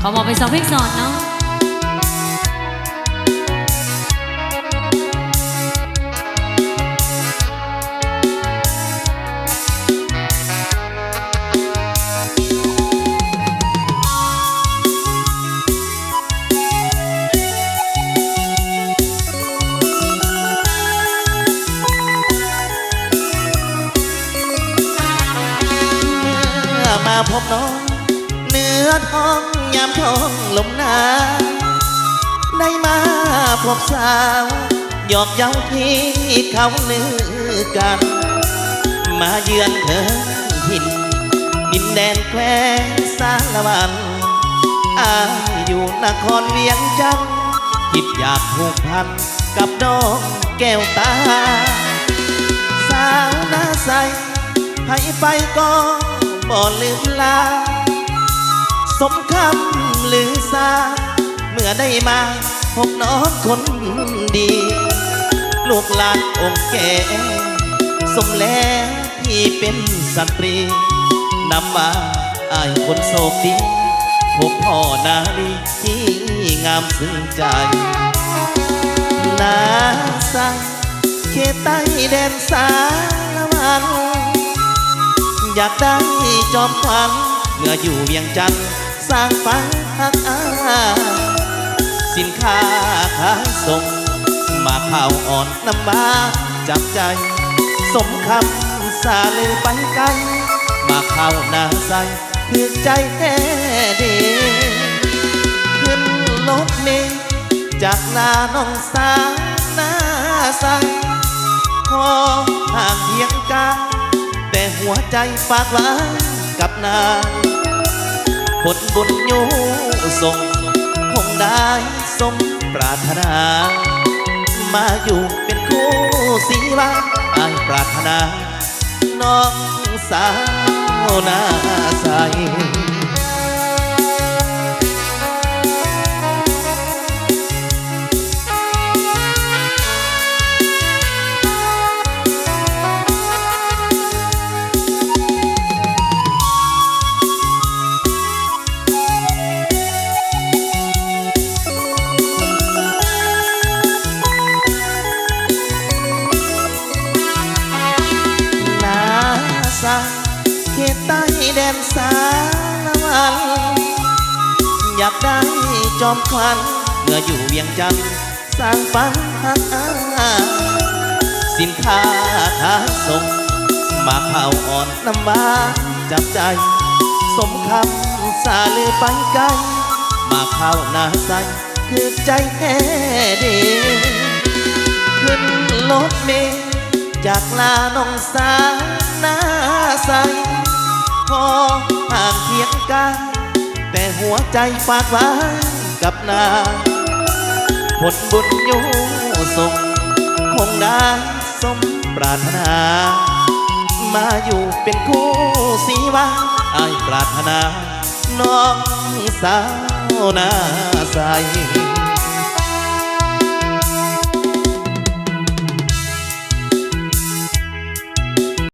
ขอบอกไปสองเพลงสอนเนาะมาพบน้องเนื้อท้องยามท้องลมหนาวได้มาพบสาวหยอกเย้าที่เขาลือกันมาเยือนเธอถิ่นดินแดนแคว้นสารวันอยู่นครเวียงจันทร์คิดอยากผูกพันกับน้องแก้วตาสาวหน้าใสให้ไปก็บ่ลืมลาสมคำลือซาเมื่อได้มาพบน้องคนดีลูกหลานองค์แก่สมแล้วที่เป็นสตรีนำมาอายคนโศกดีพบพ่อนาลีที่งามซึ้งใจนาใสเขตใต้แดนสารวันอยากได้จอมขวัญเมื่ออยู่เวียงจันทร์สร้างฝันหักสินค้าขายส่งมาข่าวอ่อนน้ำบาจับใจสมคำสาลือไปไกลมาข่าวหน้าใสคือใจแท้ดีขึ้นรถเมล์จากนาน้องสาวหน้าใสขอห่างเพียงกายแต่หัวใจฝากไว้กับนางผลบุญอยู่ส่งคงได้สมปรารถนามาอยู่เป็นคู่สีวาอายปรารถนาน้องสาวหน้าใสเขตใต้แดนสารวันอยากได้จอมขวัญเมื่ออยู่เวียงจันทร์สร้างฝันหักสินค้าขายส่งมาข่าวอ่อนน้ำบาจับใจสมคำสาลือไปไกลมาข่าวหน้าใสคือใจแท้ดีขึ้นรถเมล์จากลาน้องสาวหน้าใสขอห่างเพียงกายแต่หัวใจฝากไว้กับนางผลบุญอยู่ส่งคงได้สมปรารถนามาอยู่เป็นคู่สีวาอายปรารถนาน้องสาวหน้าใส